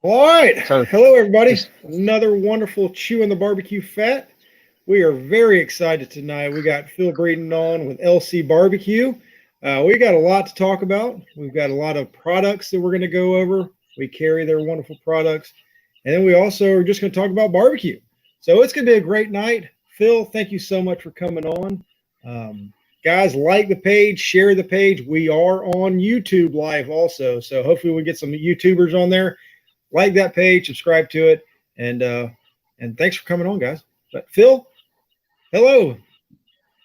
All right. So Hello, everybody. just Another wonderful Chewin the BBQ Fat. We are very excited tonight. We got Phil Breeden on with LC BBQ. We got a lot to talk about. We've got a lot of products that we're going to go over. We carry their wonderful products. And then we also are just going to talk about barbecue. So it's going to be a great night. Phil, thank you so much for coming on. Guys, like the page, share the page. We are on YouTube live also. So hopefully we get some YouTubers on there. Like that page, subscribe to it, and thanks for coming on, guys. But Phil, hello.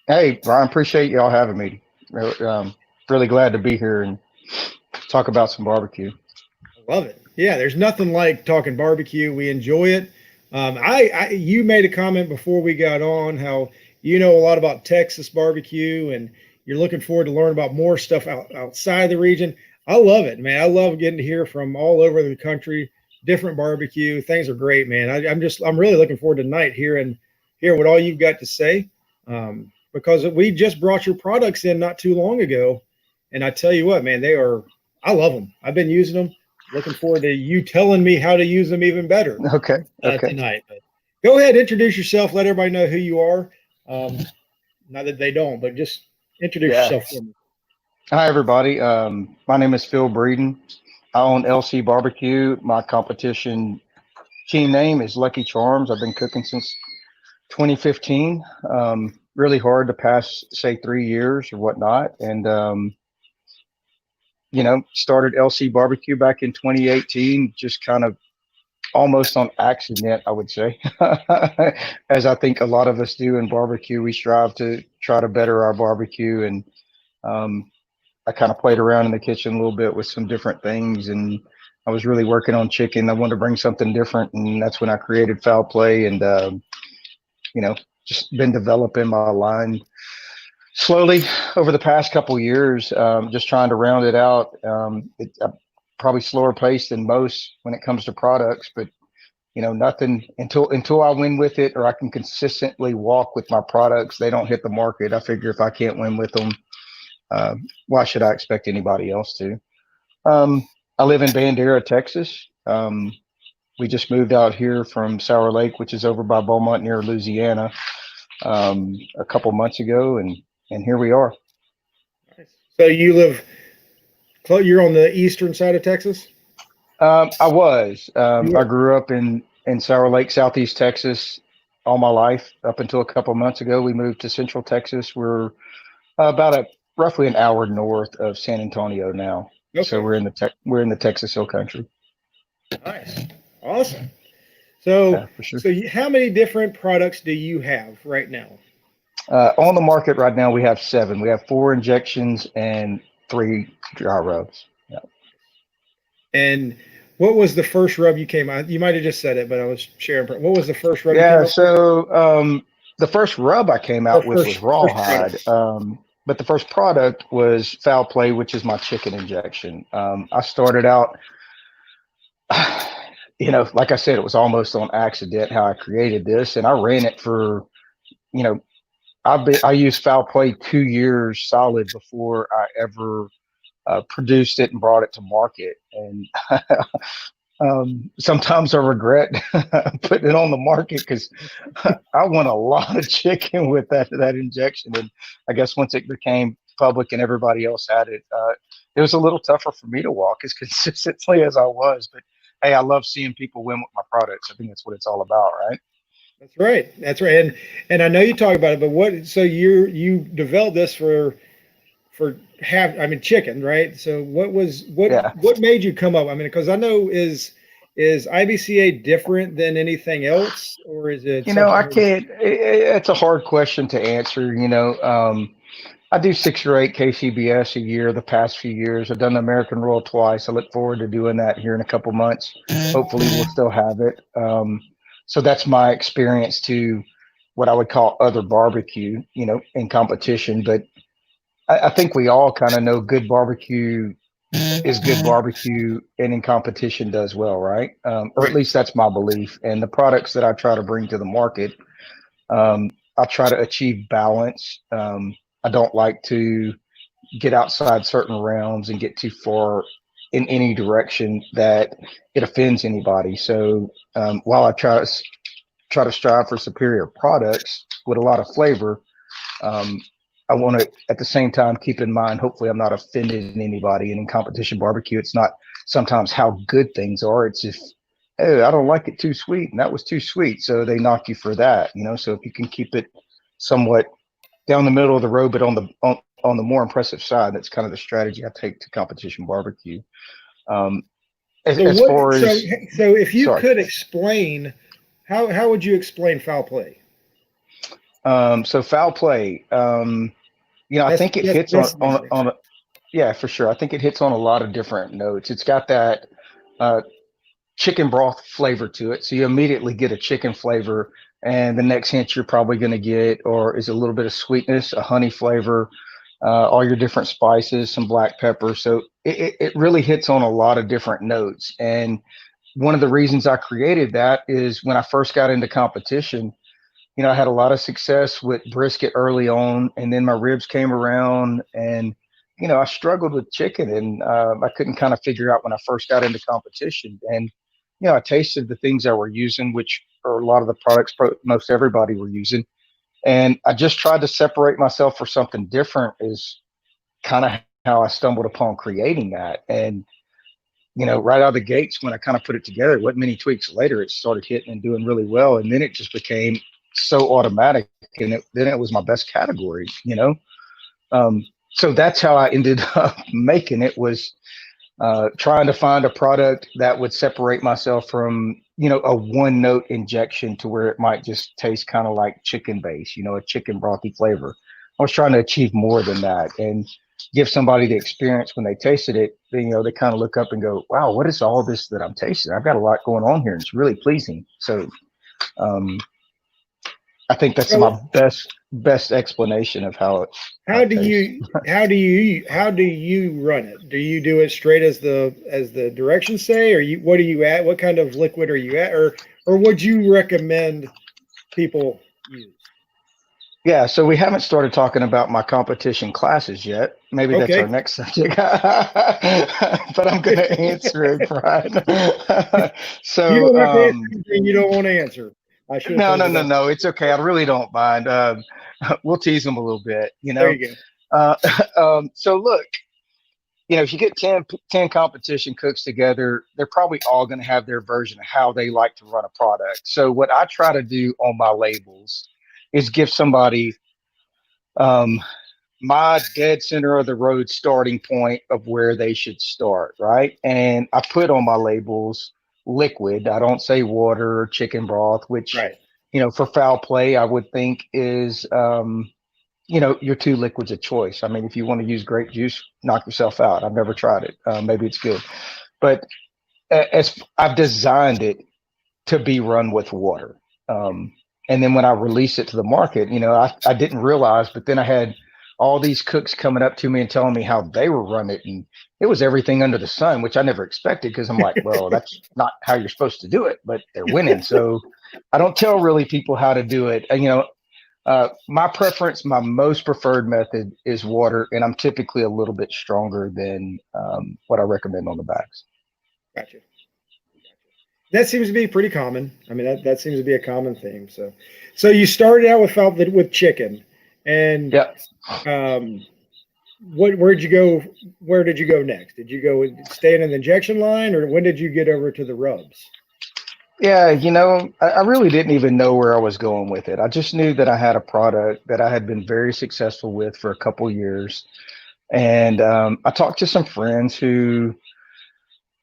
Hey, Brian, appreciate y'all having me. Really glad to be here and talk about some barbecue. I love it. Yeah, there's nothing like talking barbecue. We enjoy it. You made a comment before we got on how you know a lot about Texas barbecue, and you're looking forward to learn about more stuff outside the region. I love it, man. I love getting to hear from all over the country. Different barbecue. Things are great, man. I'm really looking forward to tonight hearing what all you've got to say. Because we just brought your products in not too long ago. And I tell you what, man, I love them. I've been using them. Looking forward to you telling me how to use them even better Okay. tonight. But go ahead, introduce yourself. Let everybody know who you are. Not that they don't, but just introduce yourself for me. Hi, everybody. My name is Phil Breeden. I own LC Barbecue. My competition team name is Lucky Charms. I've been cooking since 2015. Really hard to pass, say, 3 years or whatnot. And, started LC Barbecue back in 2018, just kind of almost on accident, I would say. As I think a lot of us do in barbecue, we strive to try to better our barbecue. And I kind of played around in the kitchen a little bit with some different things, and I was really working on chicken. I wanted to bring something different, and that's when I created Foul Play, and just been developing my line slowly over the past couple of years, just trying to round it out. It's probably slower paced than most when it comes to products, but nothing until I win with it, or I can consistently walk with my products. They don't hit the market. I figure if I can't win with them, why should I expect anybody else to? I live in Bandera, Texas. We just moved out here from Sour Lake, which is over by Beaumont near Louisiana, a couple months ago, and here we are. So you're on the eastern side of Texas? I was. I grew up in Sour Lake, Southeast Texas, all my life up until a couple months ago. We moved to Central Texas. We're about roughly an hour north of San Antonio now. Okay. So we're in the Texas Hill Country. Nice, awesome. So, yeah, for sure. So how many different products do you have right now? On the market right now, we have 7. We have 4 injections and 3 dry rubs. Yeah. And what was the first rub you came out? You might have just said it, but I was sharing. What was the first rub? Yeah. So the first rub I came out with was Rawhide. But the first product was Foul Play, which is my chicken injection. I started out, like I said, it was almost on accident how I created this, and I ran it for, I used Foul Play 2 years solid before I ever produced it and brought it to market. And sometimes I regret putting it on the market because I won a lot of chicken with that injection. And I guess once it became public and everybody else had it, it was a little tougher for me to walk as consistently as I was. But hey, I love seeing people win with my products. I think that's what it's all about, right? That's right. That's right. And I know you talk about it, but so you developed this for chicken, right? So what made you come up? I mean, because I know is IBCA different than anything else, or is it? I can't. It's a hard question to answer. I do 6 or 8 KCBS a year. The past few years, I've done the American Royal twice. I look forward to doing that here in a couple months. Hopefully, we'll still have it. So that's my experience to what I would call other barbecue, in competition. But I think we all kind of know good barbecue is good barbecue, and in competition does well, right? Or at least that's my belief. And the products that I try to bring to the market, I try to achieve balance. I don't like to get outside certain realms and get too far in any direction that it offends anybody. So while I try to strive for superior products with a lot of flavor, I want to at the same time keep in mind, hopefully I'm not offending anybody. And in competition barbecue, it's not sometimes how good things are. It's just, hey, I don't like it too sweet, and that was too sweet, so they knock you for that. So if you can keep it somewhat down the middle of the road, but on the more impressive side, that's kind of the strategy I take to competition barbecue. As far as so if you sorry. could explain, how would you explain foul play? So foul play, I think it hits on yeah, for sure. I think it hits on a lot of different notes. It's got that chicken broth flavor to it. So you immediately get a chicken flavor, and the next hint you're probably going to get or is a little bit of sweetness, a honey flavor, all your different spices, some black pepper. So it really hits on a lot of different notes. And one of the reasons I created that is when I first got into competition, I had a lot of success with brisket early on, and then my ribs came around, and I struggled with chicken, and I couldn't kind of figure out when I first got into competition. And I tasted the things I were using, which are a lot of the products most everybody were using, and I just tried to separate myself for something different. Is kind of how I stumbled upon creating that. And right out of the gates, when I kind of put it together, what many tweaks later, it started hitting and doing really well, and then it just became so automatic, and then it was my best category. So that's how I ended up making it, was trying to find a product that would separate myself from a one note injection to where it might just taste kind of like chicken base, a chicken brothy flavor. I was trying to achieve more than that and give somebody the experience when they tasted it. They kind of look up and go, wow, what is all this that I'm tasting? I've got a lot going on here, and it's really pleasing. So I think that's my best explanation of how it. How do you run it? Do you do it straight as the directions say, or what are you at? What kind of liquid are you at, or would you recommend people use? Yeah, so we haven't started talking about my competition classes yet. Maybe that's our next subject. But I'm going to answer it, Brian. So you don't have to answer anything you don't want to answer. No. It's okay. I really don't mind. We'll tease them a little bit, There you go. So look, if you get 10 competition cooks together, they're probably all going to have their version of how they like to run a product. So what I try to do on my labels is give somebody my dead center of the road starting point of where they should start, right? And I put on my labels liquid. I don't say water or chicken broth, which, for foul play, I would think is, your two liquids of choice. I mean, if you want to use grape juice, knock yourself out. I've never tried it. Maybe it's good. But as I've designed it to be run with water. And then when I released it to the market, I didn't realize, but then I had all these cooks coming up to me and telling me how they were running it. And it was everything under the sun, which I never expected, because I'm like, well, that's not how you're supposed to do it, but they're winning. So I don't tell really people how to do it. And, my preference, my most preferred method is water. And I'm typically a little bit stronger than what I recommend on the bags. Gotcha. That seems to be pretty common. I mean, that seems to be a common theme. So you started out with chicken, and where did you go? Where did you go next? Did you go stay in an injection line, or when did you get over to the rubs? Yeah, I really didn't even know where I was going with it. I just knew that I had a product that I had been very successful with for a couple of years, and I talked to some friends who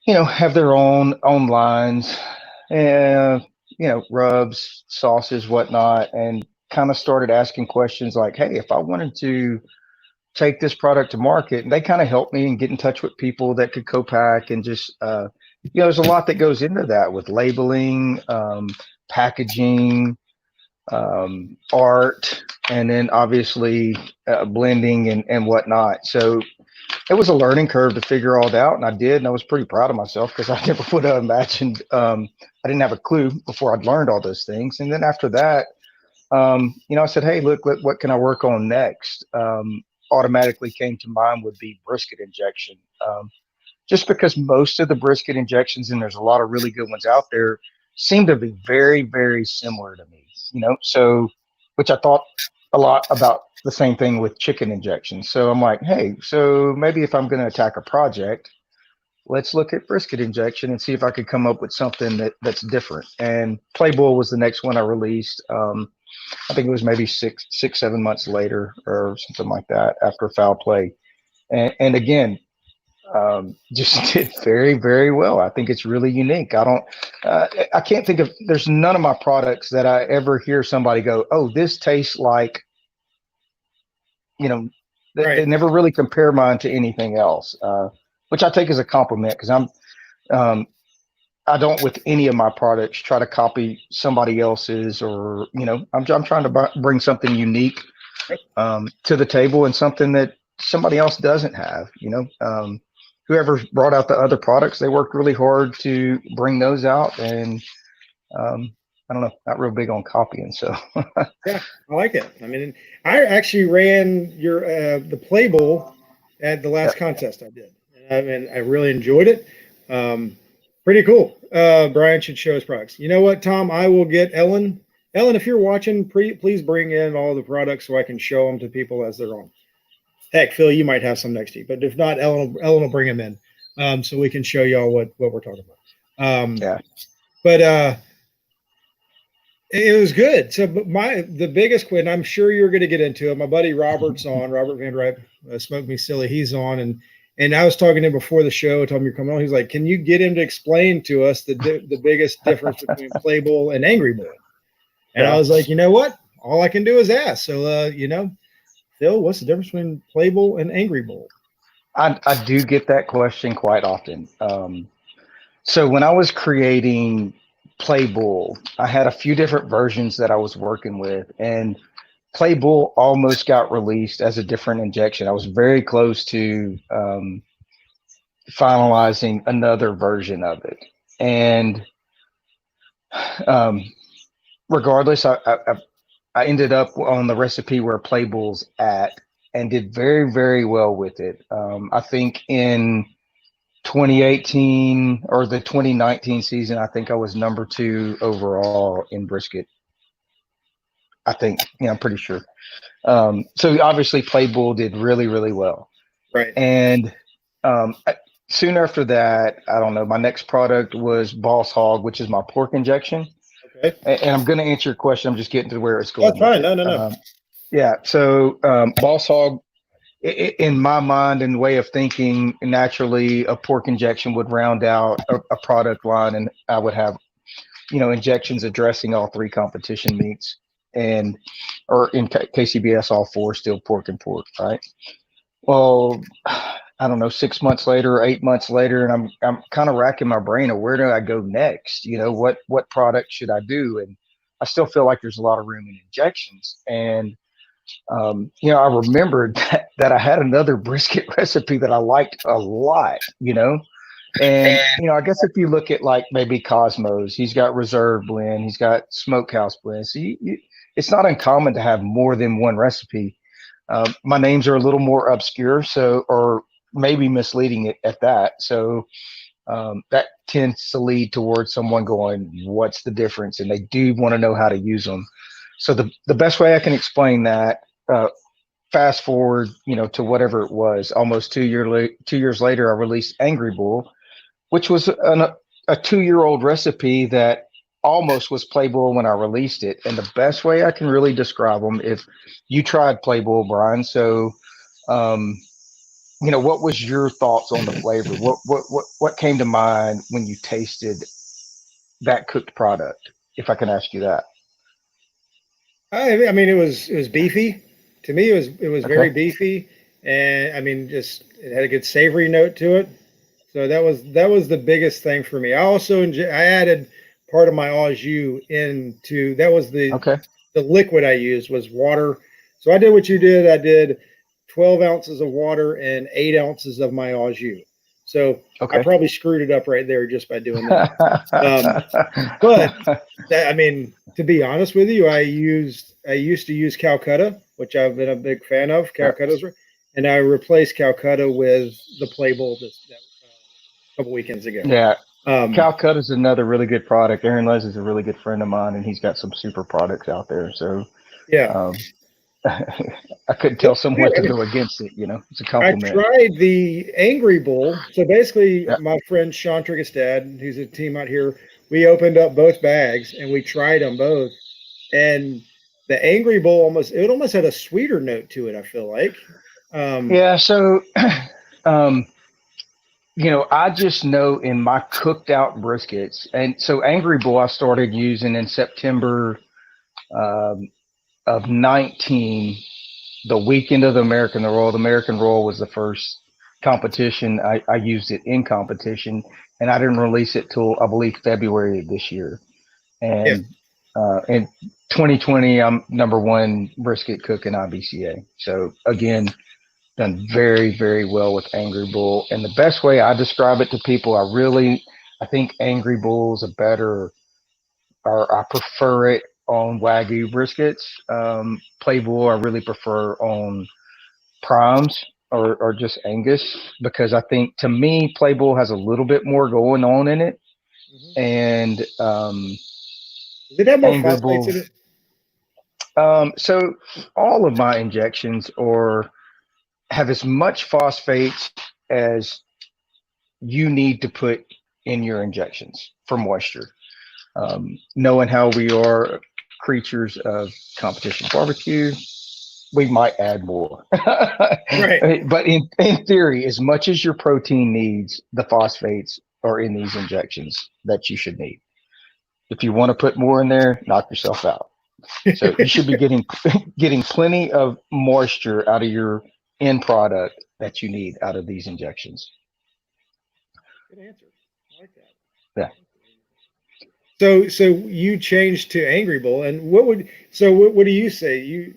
have their own lines and, rubs, sauces, whatnot, and kind of started asking questions like, hey, if I wanted to take this product to market, and they kind of helped me and get in touch with people that could co-pack and just, there's a lot that goes into that with labeling, packaging, art, and then obviously blending and whatnot. So it was a learning curve to figure all that out, and I did, and I was pretty proud of myself, because I never would have imagined. I didn't have a clue before I'd learned all those things. And then after that, I said, hey, look, what can I work on next? automatically came to mind would be brisket injection. Just because most of the brisket injections, and there's a lot of really good ones out there, seem to be very, very similar to me, so, which I thought a lot about the same thing with chicken injections. So I'm like, hey, so maybe if I'm going to attack a project, let's look at brisket injection and see if I could come up with something that's different. And Playboy was the next one I released. I think it was maybe 7 months later or something like that after Foul Play. And again, just did very, very well. I think it's really unique. I can't think of, there's none of my products that I ever hear somebody go, oh, this tastes like, Right. they never really compare mine to anything else, which I take as a compliment, because I don't with any of my products try to copy somebody else's, or, I'm trying to bring something unique to the table, and something that somebody else doesn't have. Whoever brought out the other products, they worked really hard to bring those out, and I don't know, not real big on copying. So Yeah, I like it. I mean, I actually ran your the Play Bowl at the last contest I did. I mean, I really enjoyed it. Pretty cool. Brian should show his products. You know what, Tom? I will get Ellen. Ellen, if you're watching, please bring in all the products so I can show them to people as they're on. Heck, Phil, you might have some next to you, but if not, Ellen will bring them in, so we can show y'all what we're talking about. But it was good. So, but the biggest quit, and I'm sure you're going to get into it. My buddy Robert's on. Robert Van Ryp, Smoke Me Silly. He's on, and I was talking to him before the show. Told him you're coming on. He's like, "Can you get him to explain to us the biggest difference between Play Bowl and Angry Bowl?" And I was like, you know what? All I can do is ask. So, Phil, what's the difference between Play Bowl and Angry Bowl? I do get that question quite often. So when I was creating Play Bull, I had a few different versions that I was working with, and Play Bull almost got released as a different injection. I was very close to finalizing another version of it, and regardless, I ended up on the recipe where Play Bull's at, and did very, very well with it. I think in 2018 or the 2019 season, I think I was number 2 overall in brisket. I think, I'm pretty sure. So obviously Play Bull did really, really well. Right. And soon after that, I don't know, my next product was Boss Hog, which is my pork injection. Okay. And I'm going to answer your question. I'm just getting to where it's going. That's fine. No. Yeah. So Boss Hog, in my mind and way of thinking, naturally a pork injection would round out a product line, and I would have, injections addressing all 3 competition meats, or in KCBS, all 4 still pork and pork, right? Well, I don't know, 6 months later, 8 months later, and I'm kind of racking my brain of where do I go next? What product should I do? And I still feel like there's a lot of room in injections. And I remembered that I had another brisket recipe that I liked a lot, and, I guess if you look at like maybe Cosmos, he's got Reserve Blend, he's got Smokehouse Blend. So it's not uncommon to have more than one recipe. My names are a little more obscure, or maybe misleading at that. So that tends to lead towards someone going, what's the difference? And they do want to know how to use them. So the best way I can explain that, fast forward, to whatever it was, almost 2 years later, I released Angry Bull, which was a 2-year-old recipe that almost was Play Bull when I released it. And the best way I can really describe them, if you tried Play Bull, Brian, so what was your thoughts on the flavor? What came to mind when you tasted that cooked product, if I can ask you that? I mean, it was beefy. To me, it was very beefy, and I mean, just it had a good savory note to it. So that was the biggest thing for me. I also I added part of my au jus into that. Was the liquid I used was water. So I did what you did. I did 12 ounces of water and 8 ounces of my au jus. So I probably screwed it up right there just by doing that. But I mean, to be honest with you, I used to use Calcutta, which I've been a big fan of. Calcutta's, and I replaced Calcutta with the Play Bowl a couple weekends ago. Yeah. Um, Calcutta is another really good product. Aaron Les is a really good friend of mine, and he's got some super products out there. So yeah. um, I couldn't Well, tell someone to go against it. It's a I compliment. tried the Angry Bull. So basically, Yeah. my friend Sean Triggett's dad, who's a team out here, we opened up both bags and we tried them both. And the Angry Bull almost had a sweeter note to it, I feel like. Yeah. So, um, I just know in my cooked out briskets, and so Angry Bull I started using in September um, of 19, the weekend of the American Royal. The American Royal was the first competition. I used it in competition, and I didn't release it till I believe February of this year. Yeah. And in 2020, I'm number one brisket cook in IBCA. So again, done very, very well with Angry Bull. And the best way I describe it to people, I think Angry Bull's a better, or I prefer it on Wagyu briskets. Play Bull, I really prefer on primes or just Angus, because I think to me, Play Bull has a little bit more going on in it. Mhm. And Does it have more Angry phosphates Bull. in it? So all of my injections have as much phosphates as you need to put in your injections for moisture. Knowing how we are creatures of competition barbecue, we might add more. Right. But in theory, as much as your protein needs, the phosphates are in these injections that you should need. If you want to put more in there, knock yourself out. So you should be getting plenty of moisture out of your end product that you need out of these injections. Good answer. I like that. Yeah. So you changed to Angry Bull, and what do you say?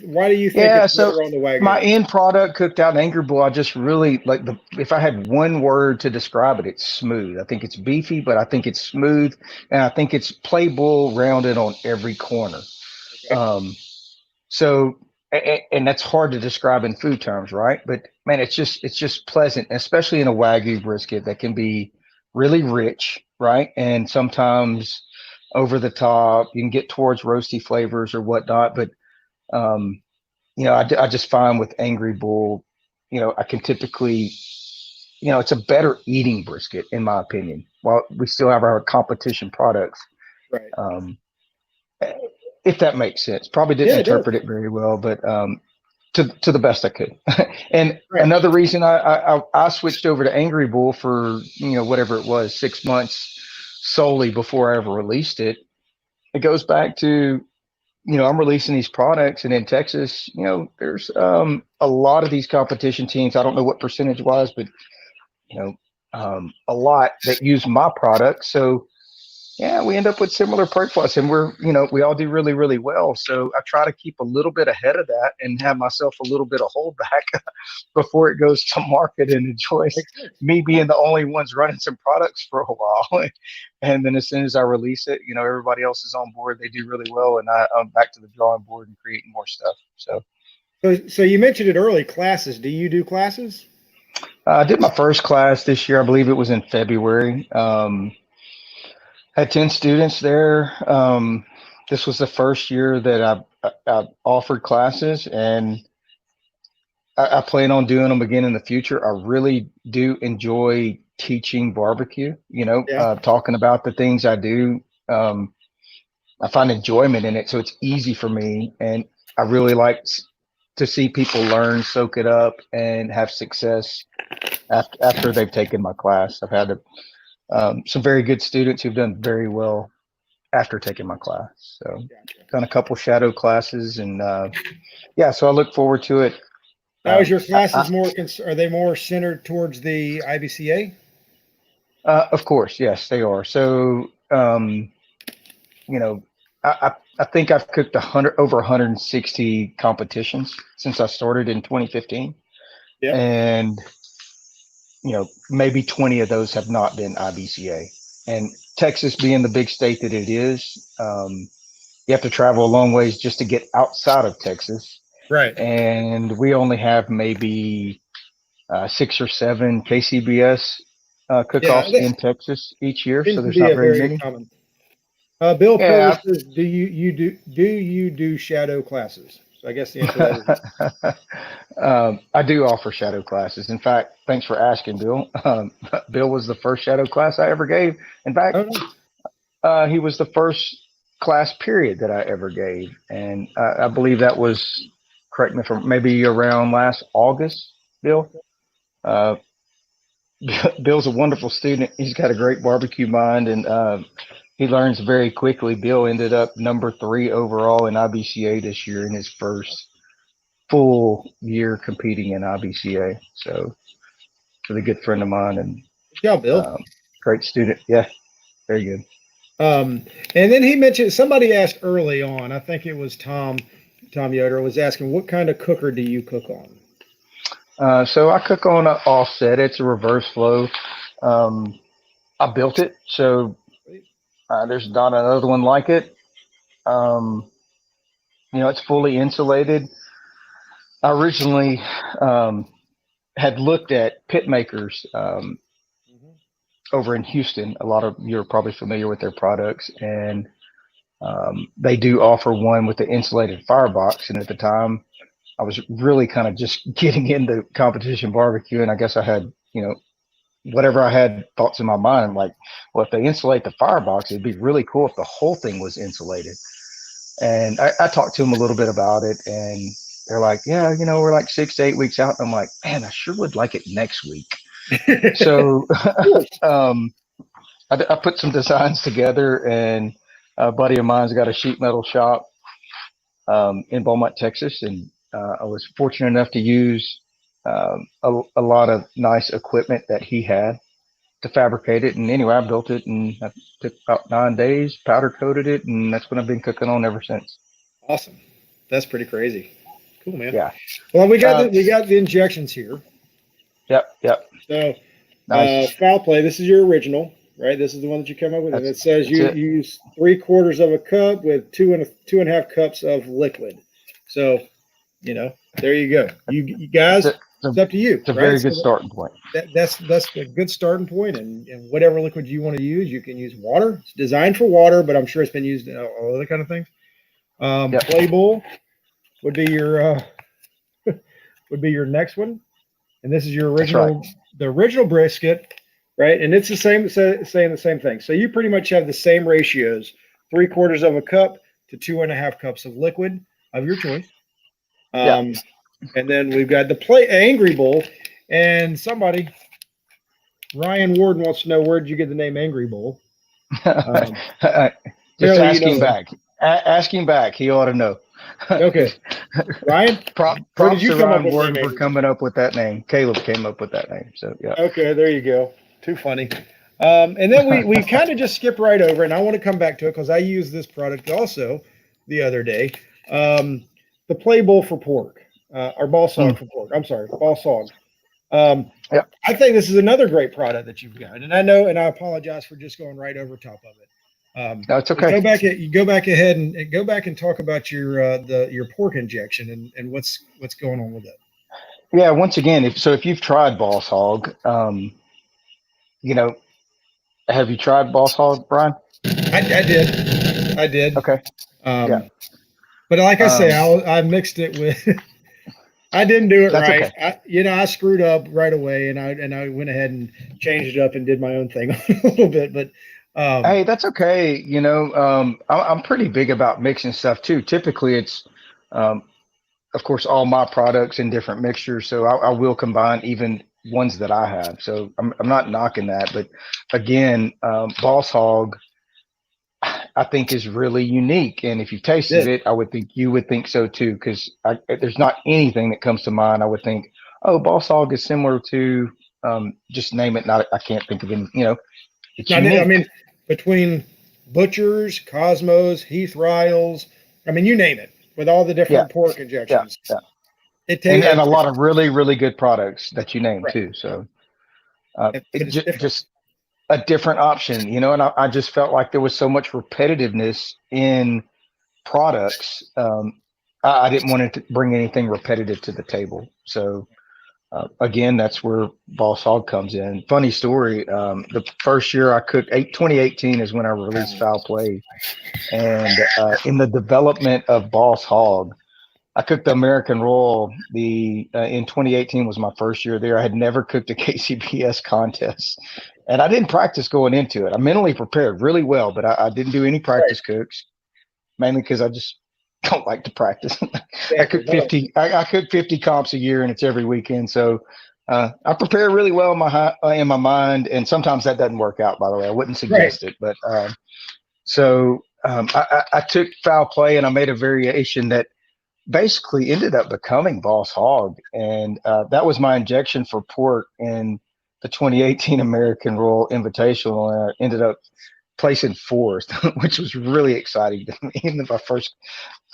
Why do you think Yeah. it's So better on the my Wagyu? end product cooked out in Angry Bull, I just really like if I had one word to describe it, it's smooth. I think it's beefy, but I think it's smooth, and I think it's Play Bull rounded on every corner. Okay. Um, So, and that's hard to describe in food terms, right? But man, it's just pleasant, especially in a Wagyu brisket that can be really rich, right? And sometimes over the top, you can get towards roasty flavors or whatnot. But um, I just find with Angry Bull, I can typically, it's a better eating brisket in my opinion. While we still have our competition products, Right. um, if that makes sense. Probably didn't Yeah, it does. interpret it very well, but to the best I could. And Right. another reason I switched over to Angry Bull for whatever it was 6 months solely before I ever released it. It goes back to I'm releasing these products, and in Texas, there's a lot of these competition teams. I don't know what percentage wise, but a lot that use my product. So yeah, we end up with similar profiles, and we all do really, really well. So I try to keep a little bit ahead of that and have myself a little bit of holdback before it goes to market and enjoys Makes sense. me being the only ones running some products for a while. And then as soon as I release it, everybody else is on board. They do really well, and I'm back to the drawing board and creating more stuff. So So you mentioned it early. Classes. Do you do classes? I did my first class this year. I believe it was in February. Had 10 students there. This was the first year that I've offered classes, and I plan on doing them again in the future. I really do enjoy teaching barbecue, Yeah. talking about the things I do. I find enjoyment in it, so it's easy for me. And I really like to see people learn, soak it up, and have success after they've taken my class. I've had some very good students who've done very well after taking my class. So Gotcha. done a couple shadow classes, and yeah, so I look forward to it. Now, is your I, classes are they more centered towards the IBCA? of course, yes, they are. So you know, I think I've cooked over 160 competitions since I started in 2015, Yeah. and maybe 20 of those have not been IBCA. And Texas being the big state that it is, you have to travel a long ways just to get outside of Texas. Right. and we only have maybe 6 or 7 KCBS Yeah, cook-offs that in Texas each year, so seems to there's be not a very very many. common. Bill Perler Yeah, says, do you do shadow classes? So I guess the answer to that is I do offer shadow classes. In fact, thanks for asking, Bill. Bill was the first shadow class I ever gave. In fact, oh, nice. he was the first class period that I ever gave, and I believe that was, correct me if I'm, maybe around last August, Bill. Uh, Bill's a wonderful student. He's got a great barbecue mind, and he learns very quickly. Bill ended up number 3 overall in IBCA this year in his first full year competing in IBCA. So, really good friend of mine and Good job, Bill. great student. Yeah, very good. And then he mentioned somebody asked early on. I think it was Tom Yoder was asking, what kind of cooker do you cook on? So I cook on an offset. It's a reverse flow. Um, I built it, so there's not another one like it. Um, it's fully insulated. I originally had looked at pit makers Mhm. over in Houston. A lot of you're probably familiar with their products, and they do offer one with the insulated firebox. And at the time, I was really kind of just getting into competition barbecue, and I guess I had, whatever I had thoughts in my mind. I'm like, well, if they insulate the firebox, it'd be really cool if the whole thing was insulated. And I talked to them a little bit about it, and they're like, yeah, we're like 6 to 8 weeks out. And I'm like, man, I sure would like it next week. So um, I put some designs together, and a buddy of mine's got a sheet metal shop in Beaumont, Texas, and I was fortunate enough to use a lot of nice equipment that he had to fabricate it. And anyway, I built it, and I took about 9 days, powder coated it, and that's what I've been cooking on ever since. Awesome. That's pretty crazy. Cool, man. Yeah. Well, we got Uh, the injections here. yep. So, Nice. foul play. This is your original, right? This is the one that you come up with, and That's it says that's you it. use 3/4 of a cup with 2.5 cups of liquid. So, there you go. You It's guys, a, it's up to you, it's a right? very So good starting point. that's a good starting point, and whatever liquid you want to use, you can use water. It's designed for water, but I'm sure it's been used in all other kind of things. Yep. Play bowl would be your next one, and this is your That's right. the original brisket, right? And it's the same, saying the same thing. So you pretty much have the same ratios: 3/4 of a cup to 2.5 cups of liquid of your choice. Yeah. And then we've got the angry bowl, and Ryan Warden wants to know, where did you get the name Angry Bowl? Just Apparently, you ask him know him. back. Ask him back. He ought to know. Okay, Ryan, where did Props you to come up Ryan with the name Warden for Angry Bowl? coming up with that name. Caleb came up with that name. So yeah. Okay, there you go. Too funny. And then we kind of just skip right over, and I want to come back to it because I used this product also the other day. The play bowl for pork, or ball sog for pork. I'm sorry, ball sog. Yep. I think this is another great product that you've got, and I know, and I apologize for just going right over top of it. No, it's okay. You go back ahead and go back and talk about your pork injection and what's going on with it. Yeah. Once again, if you've tried Boss Hog, have you tried Boss Hog, Brian? I did. Okay. Yeah. But like I say, Um, I mixed it with. I didn't do it that's right. okay. I screwed up right away, and I went ahead and changed it up and did my own thing a little bit. But Hey, that's okay. I'm pretty big about mixing stuff too. Typically, it's, um, of course, all my products in different mixtures. So I will combine even ones that I have. So I'm not knocking that. But again, Boss Hog, I think is really unique. And if you tasted did it, I would think you would think so too. Because there's not anything that comes to mind. I would think, oh, Boss Hog is similar to, just name it. Not I can't think of any. It's I unique. mean, between Butchers, Cosmos, Heath Riles, I mean, you name it, with all the Yeah, different pork yeah, injections, yeah. it And a lot tastes of really, really good products that you named right. too. So But it it's different. just a different option, and I just felt like there was so much repetitiveness in products. I didn't want to bring anything repetitive to the table. So again, that's where Boss Hog comes in. Funny story. The first year I cooked, 2018 is when I released Foul Play. And in the development of Boss Hog, I cooked the American Royal. In 2018 was my first year there. I had never cooked a KCBS contest, and I didn't practice going into it. I mentally prepared really well, but I didn't do any practice cooks, mainly because I just don't like to practice. I cook 50. I cook 50 comps a year, and it's every weekend. So I prepare really well in my mind, and sometimes that doesn't work out. By the way, I wouldn't suggest it, but I took Foul Play and I made a variation that basically ended up becoming Boss Hog, and that was my injection for pork in the 2018 American Royal Invitational, and I ended up placing fourth, which was really exciting to me in my first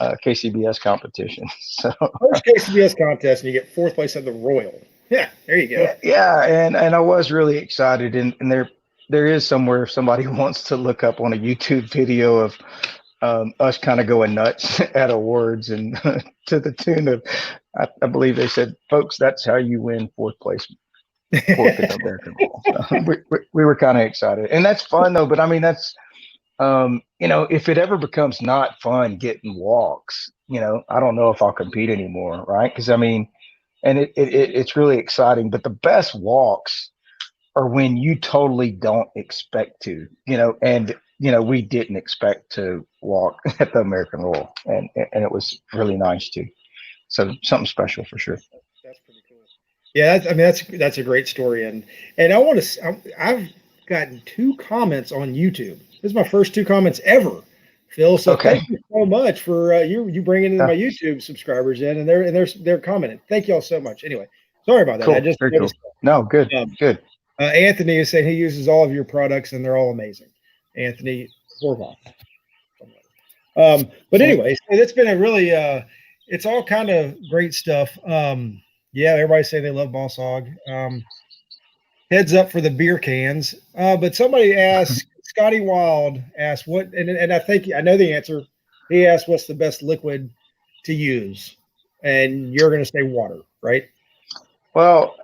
KCBS competition. So first KCBS contest, and you get fourth place at the Royal. Yeah, there you go. Yeah, and I was really excited, and there is somewhere if somebody wants to look up on a YouTube video of us kind of going nuts at awards, and to the tune of, I believe they said, folks, that's how you win fourth place pork at the American Bowl. So we were kind of excited, and that's fun though. But I mean, that's if it ever becomes not fun getting walks, I don't know if I'll compete anymore, right? Because I mean, and it's really exciting. But the best walks are when you totally don't expect to, and we didn't expect to walk at the American Royal, and it was really nice too. So something special for sure. That's pretty cool. Yeah, that's a great story, and I've gotten 2 comments on YouTube. This is my first 2 comments ever, Phil. So thank you so much for you bringing in my YouTube subscribers in, and they're commenting. Thank you all so much. Anyway, sorry about that. Cool. I just Very cool. No, good, good. Anthony is saying he uses all of your products and they're all amazing. Anthony Horvath. But anyways, it's been a really it's all kind of great stuff. Yeah, everybody's saying they love Boss Hog. Heads up for the beer cans. But somebody asked, Scotty Wild asked what, and I think I know the answer. He asked what's the best liquid to use, and you're going to say water, right? Well,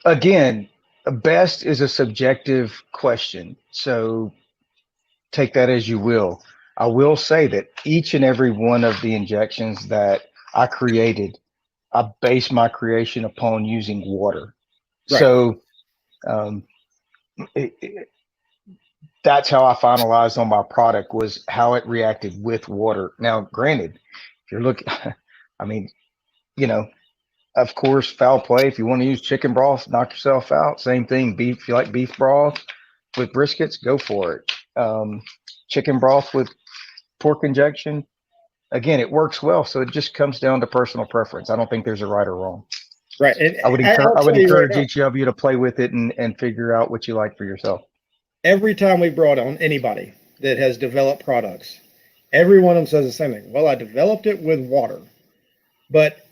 again, best is a subjective question, so take that as you will. I will say that each and every one of the injections that I created, I based my creation upon using water. Right. So that's how I finalized on my product, was how it reacted with water. Now, granted, if you're looking, I mean, of course, Foul Play. If you want to use chicken broth, knock yourself out. Same thing. Beef, if you like beef broth with briskets, go for it. Chicken broth with pork injection, again, it works well. So it just comes down to personal preference. I don't think there's a right or wrong. Right. And I would encourage each of you to play with it and figure out what you like for yourself. Every time we brought on anybody that has developed products, every one of them says the same thing. Well, I developed it with water, but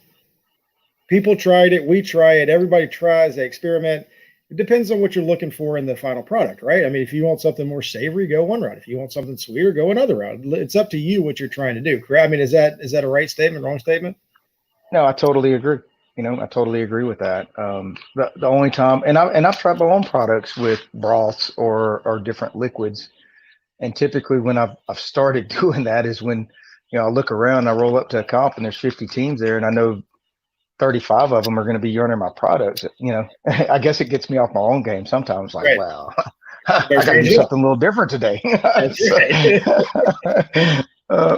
people tried it. We try it. Everybody tries. They experiment. It depends on what you're looking for in the final product, right? I mean, if you want something more savory, go one route. If you want something sweeter, go another route. It's up to you what you're trying to do. I mean, is that a right statement, wrong statement? No, I totally agree. I totally agree with that. The only time, and I've tried my own products with broths or different liquids, and typically when I've started doing that is when I look around, I roll up to a comp and there's 50 teams there, and I know 35 of them are going to be urinating my products. I guess it gets me off my own game sometimes. Like, right. Wow, I got to do something a little different today.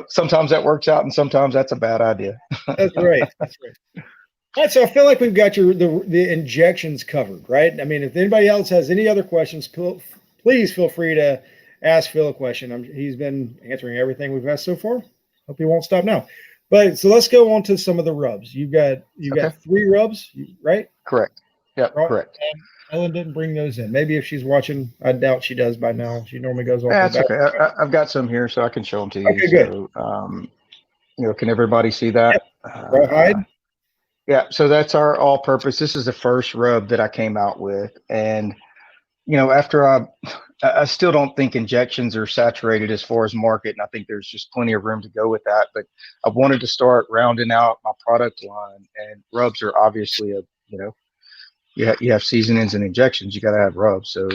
Sometimes that works out, and sometimes that's a bad idea. That's right. That's right. All right, so I feel like we've got the injections covered, right? I mean, if anybody else has any other questions, please feel free to ask Phil a question. He's been answering everything we've asked so far. Hope he won't stop now. But so let's go on to some of the rubs. You got 3 rubs, right? Correct. Yep, correct. Ellen didn't bring those in. Maybe if she's watching, I doubt she does by now. She normally goes off. That's okay. I've got some here, so I can show them to you. Okay, good. So, can everybody see that? Rawhide. Yeah, so that's our all-purpose. This is the first rub that I came out with, and after I still don't think injections are saturated as far as market, and I think there's just plenty of room to go with that. But I wanted to start rounding out my product line, and rubs are obviously you have seasonings and injections. You got to have rubs. So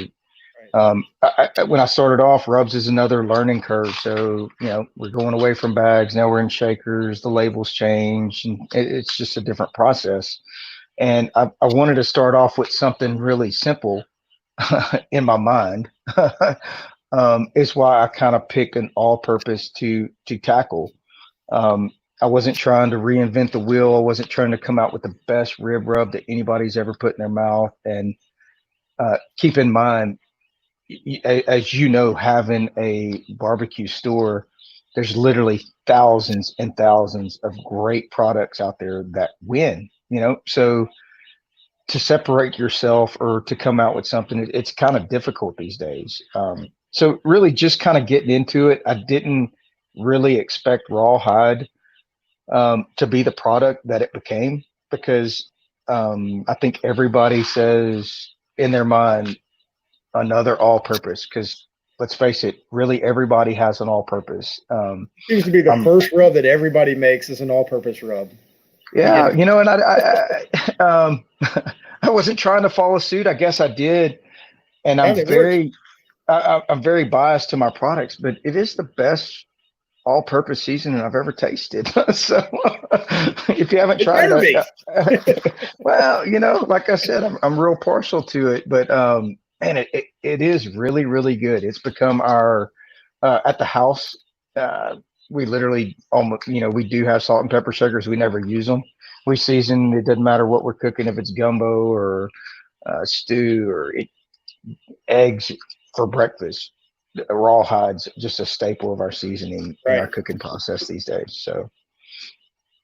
when I started off, rubs is another learning curve. So we're going away from bags. Now we're in shakers. The labels change, and it's just a different process. And I wanted to start off with something really simple in my mind. Is why I kind of picked an all-purpose to tackle. I wasn't trying to reinvent the wheel. I wasn't trying to come out with the best rib rub that anybody's ever put in their mouth. And keep in mind, as you know, having a barbecue store, there's literally thousands and thousands of great products out there that win. So to separate yourself or to come out with something, it's kind of difficult these days. So really just kind of getting into it. I didn't really expect rawhide to be the product that it became, because I think everybody says in their mind another all-purpose, because let's face it, really everybody has an all-purpose. Seems to be the first rub that everybody makes is an all-purpose rub. Yeah, and I wasn't trying to follow suit. I guess I did, and I'm very biased to my products, but it is the best all-purpose seasoning I've ever tasted. So if you haven't tried it, well, like I said, I'm real partial to it, but man, it is really, really good. It's become our at the house. We literally almost, we do have salt and pepper shakers. We never use them. We season. It doesn't matter what we're cooking, if it's gumbo or stew or eggs for breakfast. Rawhide's just a staple of our seasoning in our cooking process these days. So,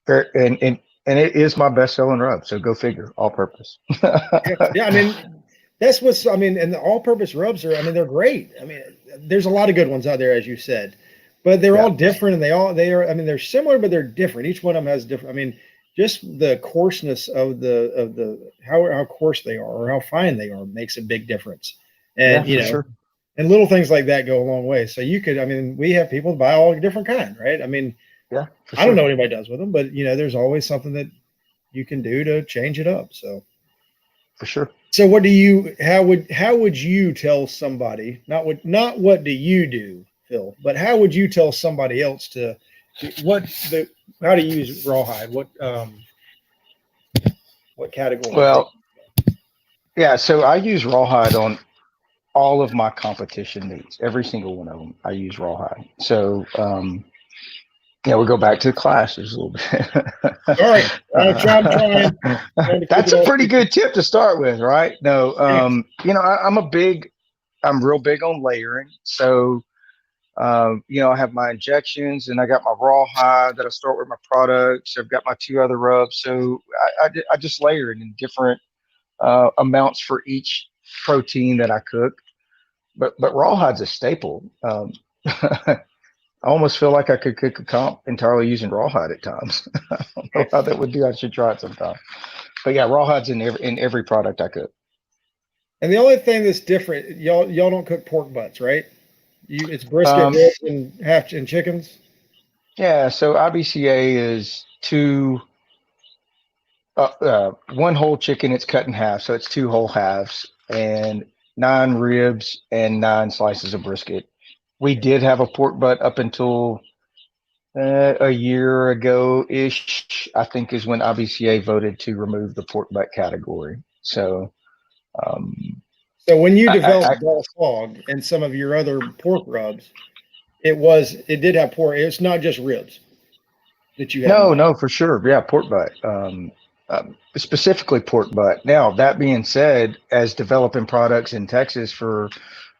and it is my best selling rub. So go figure, all purpose. Yeah, I mean, that's what's. I mean, and the all purpose rubs are. I mean, they're great. I mean, there's a lot of good ones out there, as you said, but they're all different, and they are. I mean, they're similar, but they're different. Each one of them has different. I mean, just the coarseness of the how coarse they are or how fine they are makes a big difference. And sure. And little things like that go a long way. So you could, I mean, we have people buy all different kind, right? I mean, I don't know what anybody does with them, but there's always something that you can do to change it up. So for sure. So how would you tell somebody, not what do you do, Phil, but how would you tell somebody else how to use rawhide? What category? Well, yeah, so I use rawhide on all of my competition meats, every single one of them. I use rawhide. So, we'll go back to the classes a little bit. All right. I'm trying That's a pretty good tip to start with, right? No, I'm real big on layering. So, I have my injections and I got my rawhide that I start with my products. I've got my two other rubs. So I just layer it in different amounts for each protein that I cook, but rawhide's a staple. I almost feel like I could cook a comp entirely using rawhide at times. I don't know how that would do. I should try it sometime. But yeah, rawhide's in every product I cook. And the only thing that's different, y'all don't cook pork butts, right? It's brisket, ribs, and chickens. Yeah, so IBCA is one whole chicken. It's cut in half, so it's two whole halves, and 9 ribs and 9 slices of brisket. We did have a pork butt up until a year ago ish, I think, is when IBCA voted to remove the pork butt category. So, so when you developed Boss Hog and some of your other pork rubs, it did have pork. It's not just ribs that you have. No, for sure. Yeah, pork butt. Specifically pork butt. Now, that being said, as developing products in Texas for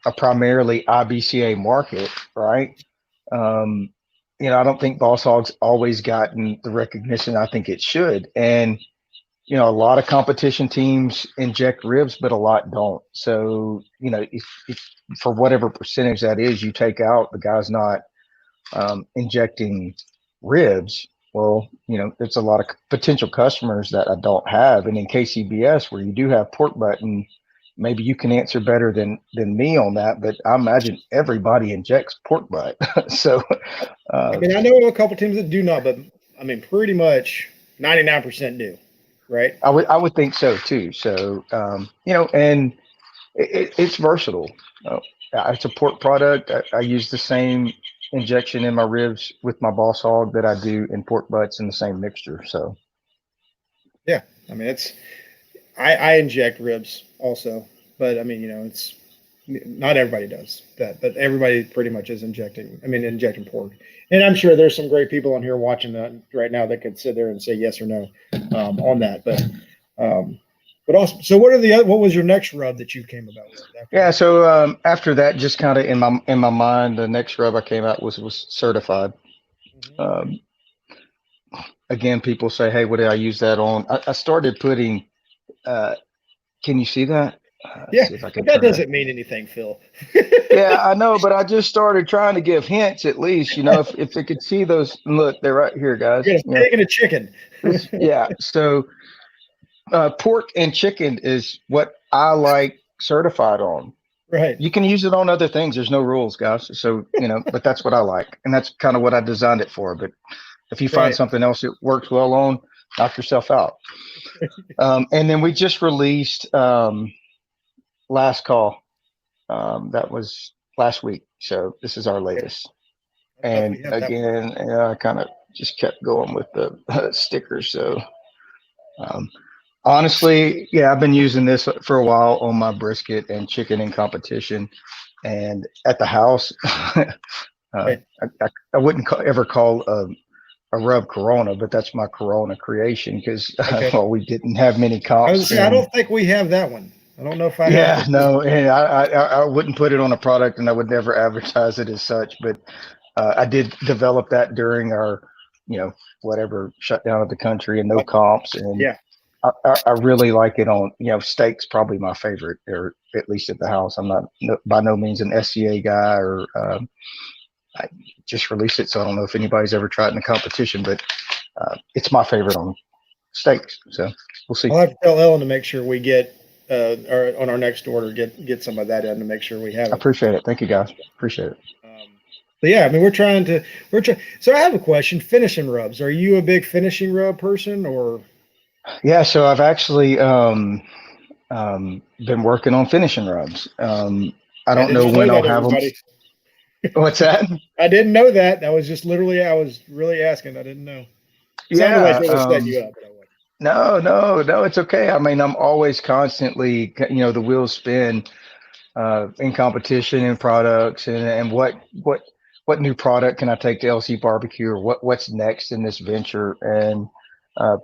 a primarily IBCA market, right? I don't think Boss Hog's always gotten the recognition I think it should. And, a lot of competition teams inject ribs, but a lot don't. So, if for whatever percentage that is, you take out the guy's not injecting ribs, well, there's a lot of potential customers that I don't have. And in KCBS, where you do have pork butt and maybe you can answer better than me on that, but I imagine everybody injects pork butt. So, I mean, I know a couple teams that do not, but I mean, pretty much 99% do, right? I would think so too. So, and it's versatile. It's a pork product. I use the same injection in my ribs with my boss hog that I do in pork butts in the same mixture. So, Yeah, I mean, I inject ribs also, but I mean, it's not everybody does that, but everybody pretty much is injecting pork. And I'm sure there's some great people on here watching that right now that could sit there and say yes or no on that. But also, so what was your next rub that you came about with? Yeah. So after that, just kind of in my mind, the next rub I came out was certified. Mm-hmm. Again, people say, "Hey, what did I use that on?" I started putting. Can you see that? Yeah, See if I can that turn doesn't mean anything, Phil. Yeah, I know, but I just started trying to give hints at least, if they could see those. Look, they're right here, guys. You're gonna pig and a chicken. Yeah. So pork and chicken is what I like certified on. Right. You can use it on other things. There's no rules, guys. So, but that's what I like. And that's kind of what I designed it for. But if you find Right. something else it works well on, knock yourself out. And then we just released Last Call. That was last week. So this is our latest. And again, I kind of just kept going with the stickers. So honestly, yeah, I've been using this for a while on my brisket and chicken in competition. And at the house, Right. I wouldn't ever call a rub Corona, but that's my Corona creation because well, we didn't have many comps. I don't think we have that one. I don't know if I have. Yeah, no, and I wouldn't put it on a product, and I would never advertise it as such. But I did develop that during our, whatever shutdown of the country and no comps, and Yeah. I really like it on, steak's probably my favorite, or at least at the house. I'm not by no means an SCA guy, or I just released it, so I don't know if anybody's ever tried it in a competition, but it's my favorite on steaks. So we'll see. I'll have to tell Ellen to make sure we get on our next order, get some of that in to make sure we have it. I appreciate it. Thank you, guys. Appreciate it. But yeah, I mean, we're trying. So I have a question. Finishing rubs. Are you a big finishing rub person, or? Yeah, so I've actually been working on finishing rubs. I don't know when I'll have them. What's that? I didn't know that. That was just literally, I was really asking. I didn't know. Yeah. Set you up, No, it's okay. I mean, I'm always constantly, the wheels spin in competition and products, and what new product can I take to LC Barbecue, or what's next in this venture. And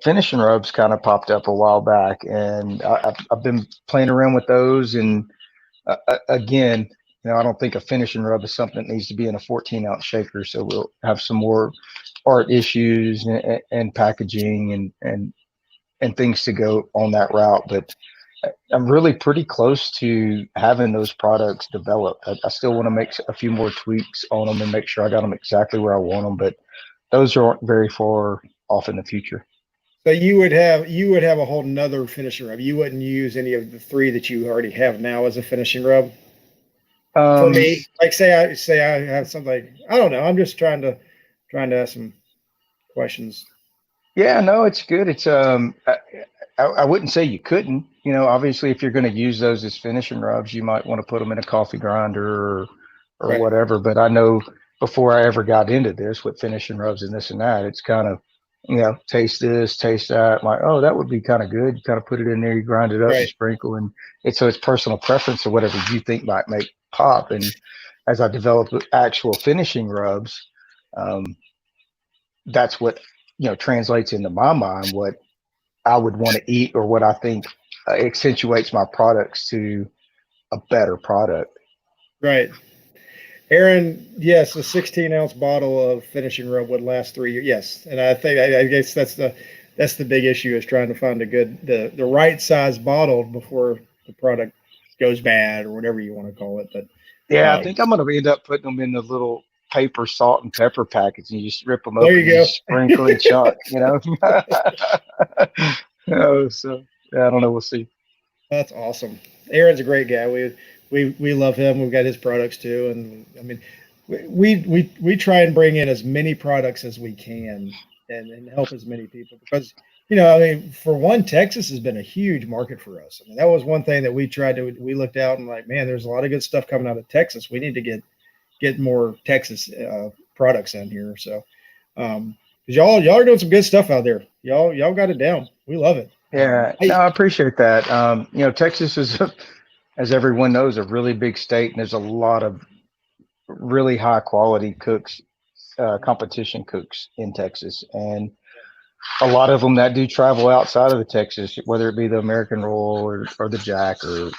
finishing rubs kind of popped up a while back, and I've been playing around with those. And again, I don't think a finishing rub is something that needs to be in a 14-ounce shaker. So we'll have some more art issues and packaging and things to go on that route. But I'm really pretty close to having those products developed. I still want to make a few more tweaks on them and make sure I got them exactly where I want them, but those aren't very far off in the future. So you would have a whole nother finishing rub. You wouldn't use any of the three that you already have now as a finishing rub. For me, like say I have something, I don't know. I'm just trying to ask some questions. Yeah, no, it's good. It's I wouldn't say you couldn't. Obviously, if you're going to use those as finishing rubs, you might want to put them in a coffee grinder or Right. whatever. But I know before I ever got into this with finishing rubs and this and that, it's kind of, taste this, taste that. Like, oh, that would be kind of good. You kind of put it in there, you grind it up, Right. and sprinkle, and it's personal preference or whatever you think might make pop. And as I develop actual finishing rubs, that's what translates into my mind what I would want to eat, or what I think accentuates my products to a better product. Right. Aaron, yes, a 16-ounce bottle of finishing rub would last 3 years. Yes, and I guess that's the big issue, is trying to find the right size bottle before the product goes bad, or whatever you want to call it. But yeah, I think I'm going to end up putting them in the little paper salt and pepper packets, and you just rip them up and you sprinkle and chunk. So yeah, I don't know. We'll see. That's awesome. Aaron's a great guy. We love him. We've got his products too, and I mean, we try and bring in as many products as we can and help as many people because I mean, for one, Texas has been a huge market for us. I mean, that was one thing that we looked out and like, man, there's a lot of good stuff coming out of Texas. We need to get more Texas products in here. So, 'cause y'all are doing some good stuff out there. Y'all got it down. We love it. Yeah, no, I appreciate that. Texas is, as everyone knows, a really big state, and there's a lot of really high quality cooks, competition cooks in Texas, and a lot of them that do travel outside of the Texas, whether it be the American Roll or the Jack or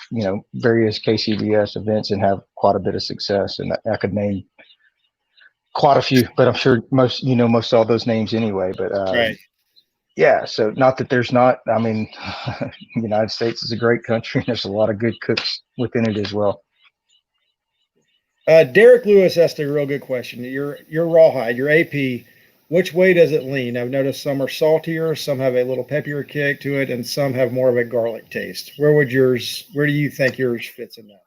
various KCBS events, and have quite a bit of success. And I could name quite a few, but I'm sure most all those names anyway. But Right. yeah, so not that there's not. I mean, the United States is a great country, and there's a lot of good cooks within it as well. Derek Lewis asked a real good question. Your rawhide, your AP, which way does it lean? I've noticed some are saltier, some have a little peppier kick to it, and some have more of a garlic taste. Where do you think yours fits in that?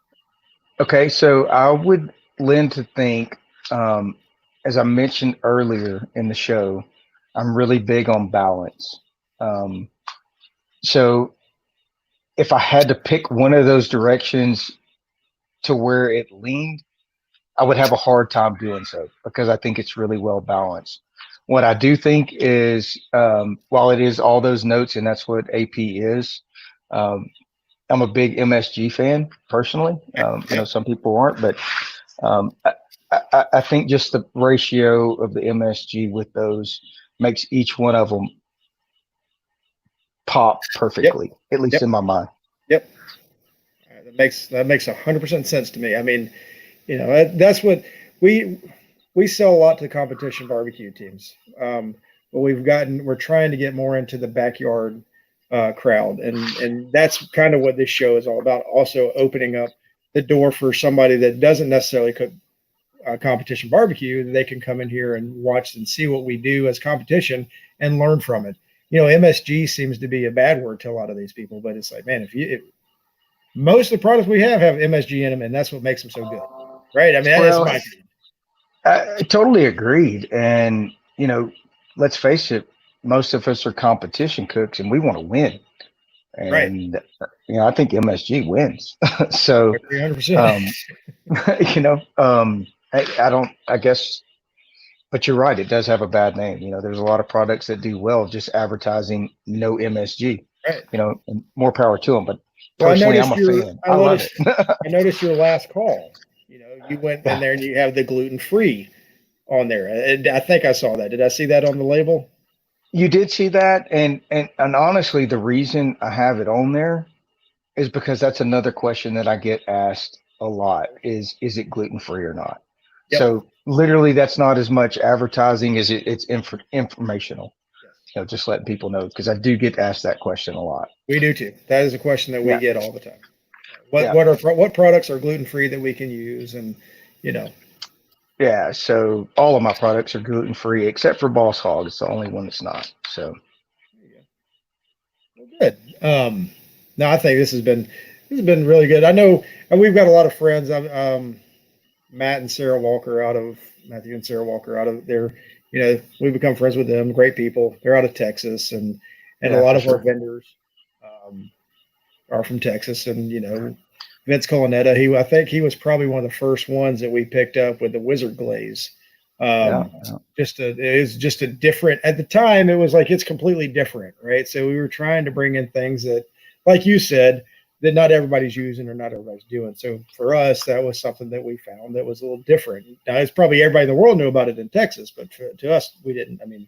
Okay, so I would lend to think, as I mentioned earlier in the show, I'm really big on balance. Um, so if I had to pick one of those directions to where it leaned, I would have a hard time doing so because I think it's really well balanced. What I do think is, while it is all those notes, and that's what AP is, um, I'm a big MSG fan personally. Some people aren't, but um, I think just the ratio of the MSG with those makes each one of them pop perfectly, Yep. at least Yep. in my mind. Yep. That makes 100% sense to me. I mean, that's what we we sell a lot to competition barbecue teams. But we're trying to get more into the backyard crowd, and that's kind of what this show is all about. Also opening up the door for somebody that doesn't necessarily cook competition barbecue. They can come in here and watch and see what we do as competition and learn from it. MSG seems to be a bad word to a lot of these people, but it's like, man, if most of the products we have MSG in them, and that's what makes them so good, right? I mean, that's Well, my opinion. I totally agreed. And, let's face it, most of us are competition cooks and we want to win. Right. And, I think MSG wins. So, 300%. um, I don't, I guess, but you're right. It does have a bad name. There's a lot of products that do well just advertising no MSG, Right. and more power to them. But Well, personally, I'm a fan. I love it. I noticed your last call. You went in Yeah. there and you have the gluten free on there. And I think I saw that. Did I see that on the label? You did see that, and honestly, the reason I have it on there is because that's another question that I get asked a lot: is it gluten free or not? Yep. So literally, that's not as much advertising as it's informational. Yes. Just letting people know because I do get asked that question a lot. We do too. That is a question that we Yeah, get all the time. yeah, What products are gluten free that we can use, and you know, yeah. So all of my products are gluten free except for Boss Hog. It's the only one that's not. So well, good. No, I think this has been really good. I know we've got a lot of friends. Matt and Sarah Walker out of Matthew and Sarah Walker out of there. We've become friends with them. Great people. They're out of Texas, and a yeah, lot for of our sure. vendors um, are from Texas. And Vince Colanetta, I think he was probably one of the first ones that we picked up with the Wizard Glaze. Yeah, yeah. It is just a different. At the time, it was like it's completely different, right? So we were trying to bring in things that, like you said, that not everybody's using or not everybody's doing. So for us, that was something that we found that was a little different. Now, it's probably everybody in the world knew about it in Texas, but to us, we didn't. I mean,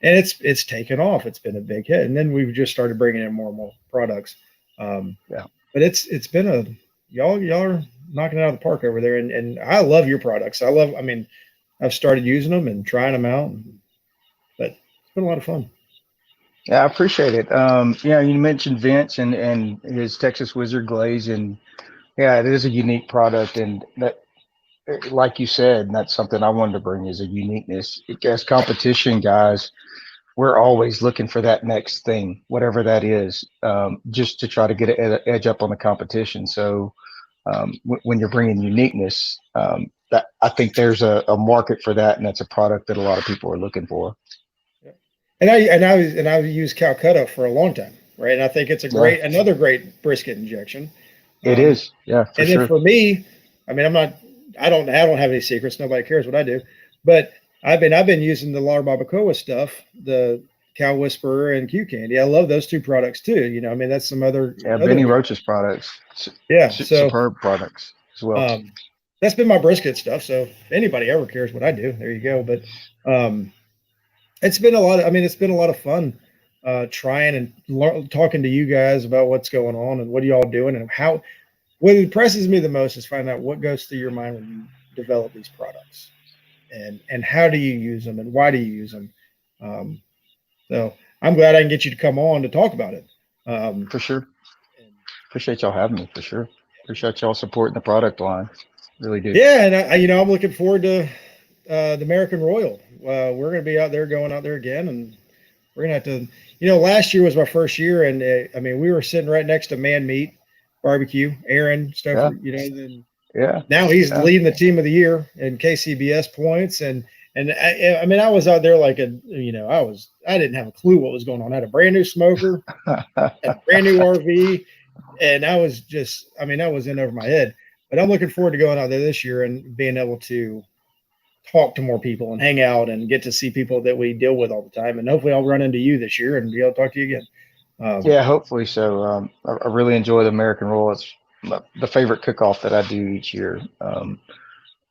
and it's taken off. It's been a big hit, and then we've just started bringing in more and more products. Yeah. But it's been y'all are knocking it out of the park over there, and I love your products. I mean, I've started using them and trying them out, but it's been a lot of fun. Yeah, I appreciate it. You mentioned Vince and his Texas Wizard Glaze, and yeah, it is a unique product, and that, like you said, and that's something I wanted to bring is a uniqueness. As competition guys, we're always looking for that next thing, whatever that is, just to try to get an edge up on the competition. So when you're bringing uniqueness, that I think there's a market for that, and that's a product that a lot of people are looking for. I've used Calcutta for a long time, right? And I think it's Yeah, another great brisket injection. it Um, is. Yeah, for and then sure. for me, I mean, I don't have any secrets. Nobody cares what I do, but I've been using the Lar Barbacoa stuff, the Cow Whisperer and Q Candy. I love those two products too. You know, I mean, that's some Yeah, other Benny good. Roach's products, Yeah. So superb products as well. um, that's been my brisket stuff. So if anybody ever cares what I do, there you go. But um, it's been a lot of, I mean, it's been a lot of fun trying and talking to you guys about what's going on and what are y'all doing and how. What impresses me the most is finding out what goes through your mind when you develop these products, and how do you use them and why do you use them. Um, so I'm glad I can get you to come on to talk about it. Um, For sure. and Appreciate y'all having me. For sure. Appreciate y'all supporting the product line. Really do. yeah, and you know, I'm looking forward to the American Royal. We're going to be going out there again, and we're going to have to. You know, last year was my first year, and I mean, we were sitting right next to Man Meat Barbecue, Aaron stuff. Yeah. You know, then Yeah. now he's Yeah. leading the team of the year in KCBS points, and I mean, I was out there like I didn't have a clue what was going on. I had a brand new smoker, had a brand new RV, and I was just, I mean, I was in over my head. But I'm looking forward to going out there this year and being able to talk to more people and hang out and get to see people that we deal with all the time. And hopefully, I'll run into you this year and be able to talk to you again. Yeah, hopefully so. I really enjoy the American Roll. It's the favorite cook-off that I do each year.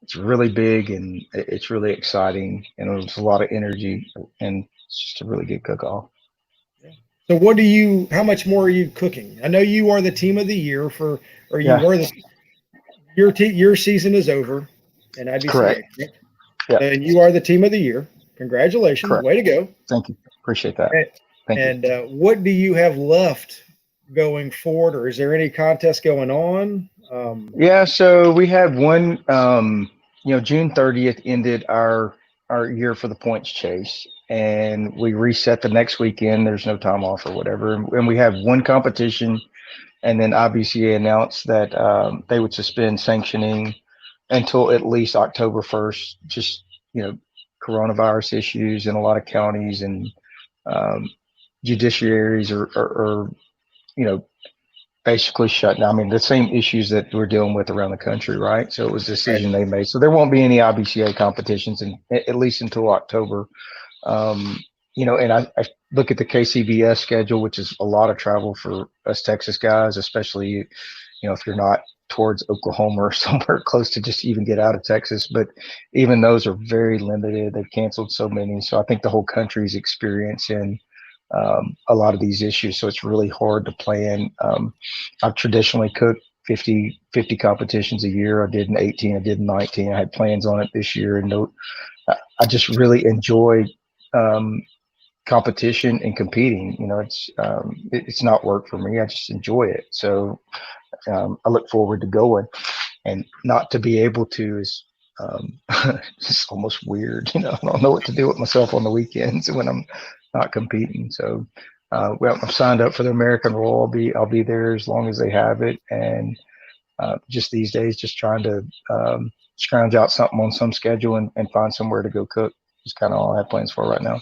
It's really big and it's really exciting, and it's a lot of energy, and it's just a really good cook-off. So, how much more are you cooking? I know you are the team of the year or you Yeah, were your season is over in IBCA, correct. correct? Yeah, And you are the team of the year. Congratulations. correct. Way to go. Thank you. Appreciate that. And, Thank you. what do you have left going forward, or is there any contest going on? Yeah, so we had one, June 30th ended our year for the points chase, and we reset the next weekend. There's no time off or whatever, and we have one competition, and then IBCA announced that they would suspend sanctioning until at least October 1st. Just coronavirus issues in a lot of counties, and um, judiciaries are you know basically shut down. I mean, the same issues that we're dealing with around the country, right? So it was a Right. decision they made. So there won't be any IBCA competitions at least until October. Um, and I look at the KCBS schedule, which is a lot of travel for us Texas guys, especially, if you're not towards Oklahoma or somewhere close to just even get out of Texas. But even those are very limited. They've canceled so many. So I think the whole country is experiencing a lot of these issues. So it's really hard to plan. I've traditionally cooked 50 competitions a year. I did in 18, I did in 19. I had plans on it this year. And I just really enjoy competition and competing. It's not work for me. I just enjoy it. So I look forward to going, and not to be able to is it's almost weird. I don't know what to do with myself on the weekends when I'm not competing. So well, I'm signed up for the American Roll. I'll be there as long as they have it, and just these days, just trying to scrounge out something on some schedule and find somewhere to go cook. Is kind of all I have plans for right now.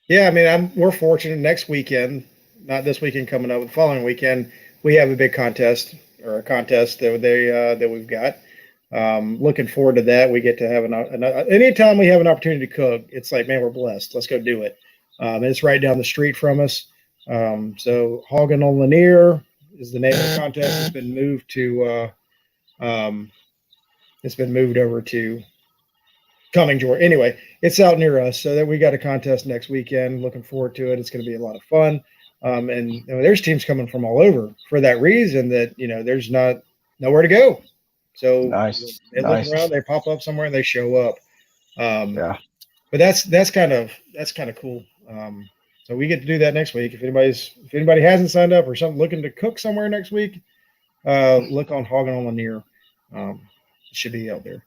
Yeah, I mean, we're fortunate. Next weekend, not this weekend coming up, the following weekend, we have a big contest that we've got. Looking forward to that. We get to have anytime we have an opportunity to cook, it's like, man, we're blessed. Let's go do it. It's right down the street from us. So Hoggin on Lanier is the name of the contest. It's been moved over to Cumming, Georgia. Anyway, it's out near us, so that we got a contest next weekend. Looking forward to it. It's going to be a lot of fun. And there's teams coming from all over for that reason that there's nowhere to go. So Nice. they look around, they pop up somewhere, and they show up. Yeah. But that's kind of cool. So we get to do that next week. If anybody hasn't signed up or something looking to cook somewhere next week, look on Hoggin on Lanier. It should be out there.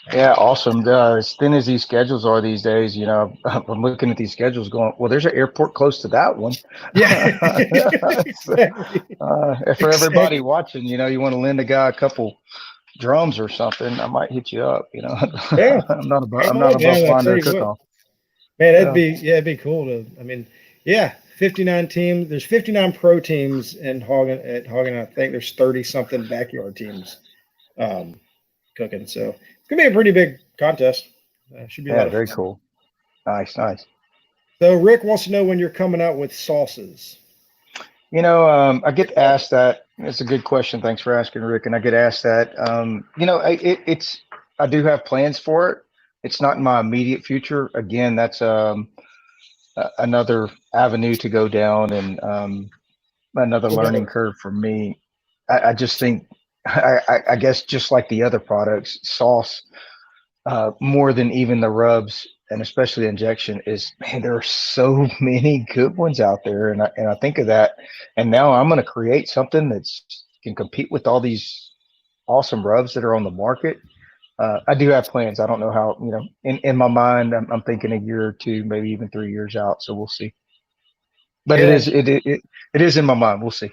Yeah, awesome. As thin as these schedules are these days, I'm looking at these schedules going, well, there's an airport close to that one. Yeah, So, exactly. if for everybody Exactly. watching, you want to lend a guy a couple drums or something, I might hit you up. Yeah. I'm Come not on, above man. I finding tell a you cook what, off. man, Yeah. it'd be cool to. I mean, yeah, 59 teams. There's 59 pro teams in Hagen at Hagen. I think there's 30 something backyard teams um, cooking. So it's gonna be a pretty big contest. Should be a lot Yeah, of very fun. cool. Nice, nice. So Rick wants to know when you're coming out with sauces. I get asked that. It's a good question. Thanks for asking, Rick. And I get asked that. I do have plans for it. It's not in my immediate future. Again, that's another avenue to go down and another learning Okay. curve for me. I just think, I guess, just like the other products, sauce more than even the rubs and especially injection is, man, there are so many good ones out there. And I think of that. And now I'm going to create something that's can compete with all these awesome rubs that are on the market. I do have plans. I don't know how, in my mind, I'm thinking a year or two, maybe even 3 years out. So we'll see. But Yeah. it is in my mind. We'll see.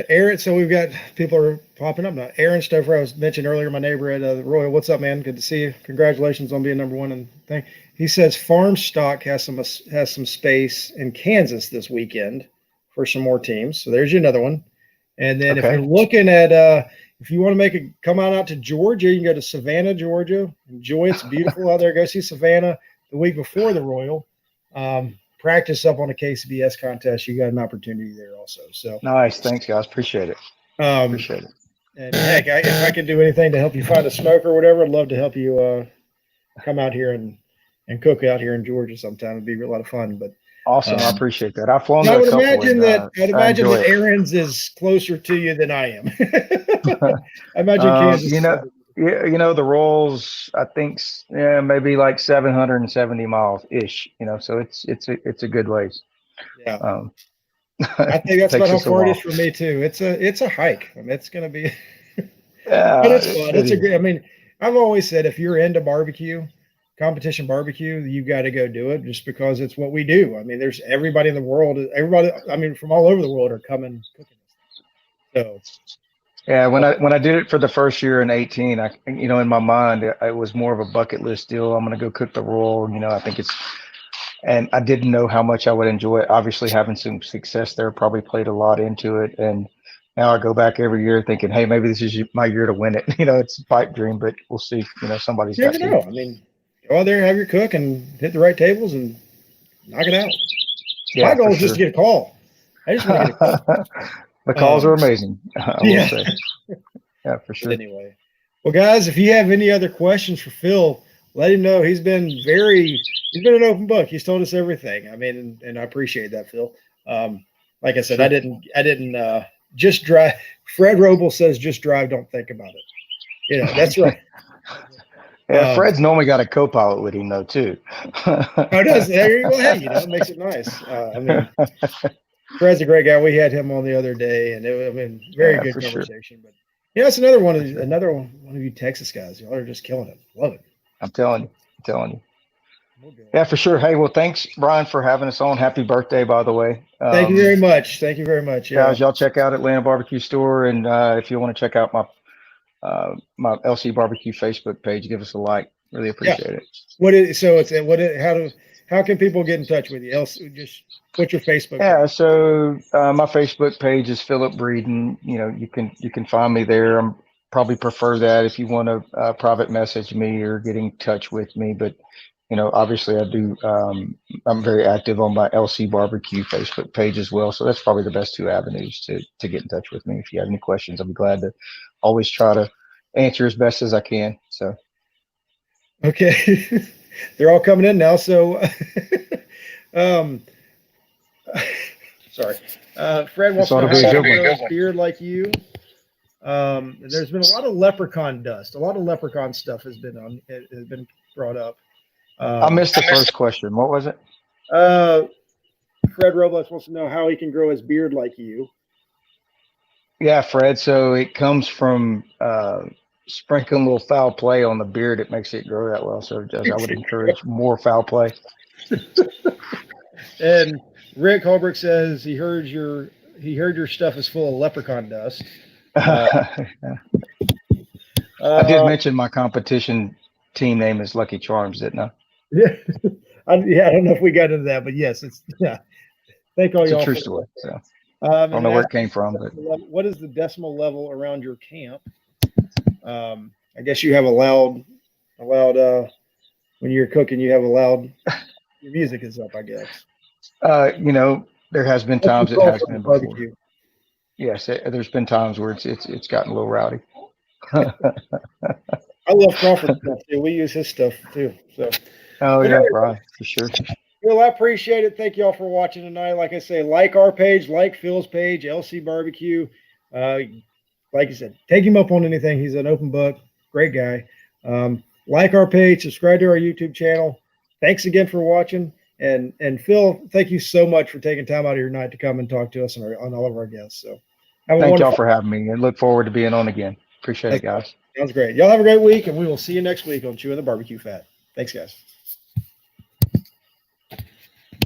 Aaron, so we've got people are popping up now. Aaron Stouffer, I was mentioned earlier, my neighbor at the Royal. What's up, man? Good to see you. Congratulations on being number one and thing. He says farm stock has some space in Kansas this weekend for some more teams. So there's you another one. And then if you're Okay. looking at if you want to make a come on out to Georgia, you can go to Savannah, Georgia. Enjoy it's beautiful out there. Go see Savannah the week before the Royal. Practice up on a KCBS contest. You got an opportunity there also. So Nice. Thanks, guys. Appreciate it. um, Appreciate it. and heck, if I can do anything to help you find a smoker or whatever, I'd love to help you come out here and cook out here in Georgia sometime. It'd be a lot of fun. But Awesome. I um, appreciate that. I've flown I to a would couple imagine and that I enjoy it. Aaron's is closer to you than I am. I imagine Kansas is a little bit. Yeah, the rolls, I think, yeah, maybe like 770 miles ish, so it's a good ways. Yeah. Um, I think that's about takes how us a far it is while. for me too. It's a hike. I mean, it's going to be, but Yeah, it's fun. it It's a is. great. I mean, I've always said if you're into barbecue, competition barbecue, you got to go do it just because it's what we do. I mean, there's everybody in the world. Everybody. I mean, from all over the world are coming cooking this thing. Yeah, So when I did it for the first year in 18, in my mind, it was more of a bucket list deal. I'm gonna go cook the roll. I think and I didn't know how much I would enjoy it. Obviously, having some success there probably played a lot into it. And now I go back every year thinking, hey, maybe this is my year to win it. It's a pipe dream, but we'll see. Somebody's you never got to. know. I mean, go out there, have your cook, and hit the right tables and knock it out. My Yeah, goal for is just to sure. get a call. I just want to get a call. The calls are Um, amazing, I will yeah. say. Yeah, for But sure. anyway, well, guys, if you have any other questions for Phil, let him know. He's been an open book. He's told us everything. I mean, and I appreciate that, Phil. Like I said, Sure. I didn't just drive. Fred Roble says, just drive, don't think about it. That's right. Yeah, Um, Fred's normally got a co-pilot with him though too. oh, does there you go. Hey, it makes it nice. I mean, Fred's a great guy. We had him on the other day, and I mean, very Yeah, good for sure. conversation. But yeah, it's another one of one of you Texas guys. Y'all are just killing it. Love it. I'm telling you. I'm telling you. We'll go. Yeah, for sure. Hey, well, thanks, Brian, for having us on. Happy birthday, by the way. Thank you very much. Thank you very much. Yeah. Guys, y'all check out Atlanta Barbecue Store, and if you want to check out my LC Barbecue Facebook page, give us a like. Really Yeah. appreciate it. How can people get in touch with you? Else, just what's your Facebook Yeah, page? so my Facebook page is Philip Breeden. You can find me there. I'm probably prefer that if you want to private message me or get in touch with me. But obviously I do. I'm very active on my LC Barbecue Facebook page as well. So that's probably the best two avenues to get in touch with me. If you have any questions, I'll be glad to always try to answer as best as I can. So Okay. They're all coming in now. So, um, sorry. Fred this wants to ought know to how be a to good one. grow a beard like you. There's been a lot of leprechaun dust. A lot of leprechaun stuff has been brought up. I missed the first question. What was it? Uh, Fred Robles wants to know how he can grow his beard like you. Yeah, Fred. So it comes from sprinkling a little foul play on the beard, it makes it grow that well. So I would encourage more foul play. And Rick Holbrook says he heard your stuff is full of leprechaun dust. I did mention my competition team name is Lucky Charms, didn't I? Yeah, I don't know if we got into that, but yes, it's Thank all It's y'all. a true story. So I don't know where it came from, but what is the decimal level around your camp? I guess you have a loud when you're cooking, you have a loud. Your music is up, I guess. There has been times it has been before. Barbecue. Yes, there's been times where it's gotten a little rowdy. I love Crawford's stuff too. We use his stuff too. So. Oh yeah, right, for sure. Phil, I appreciate it. Thank y'all for watching tonight. Like I say, like our page, like Phil's page, LC BBQ. Like you said, take him up on anything. He's an open book. Great guy. Like our page, subscribe to our YouTube channel. Thanks again for watching. And Phil, thank you so much for taking time out of your night to come and talk to us on all of our guests. So thank y'all for having me and look forward to being on again. Appreciate it, guys. Sounds great. Y'all have a great week, and we will see you next week on Chewin the BBQ Fat. Thanks, guys.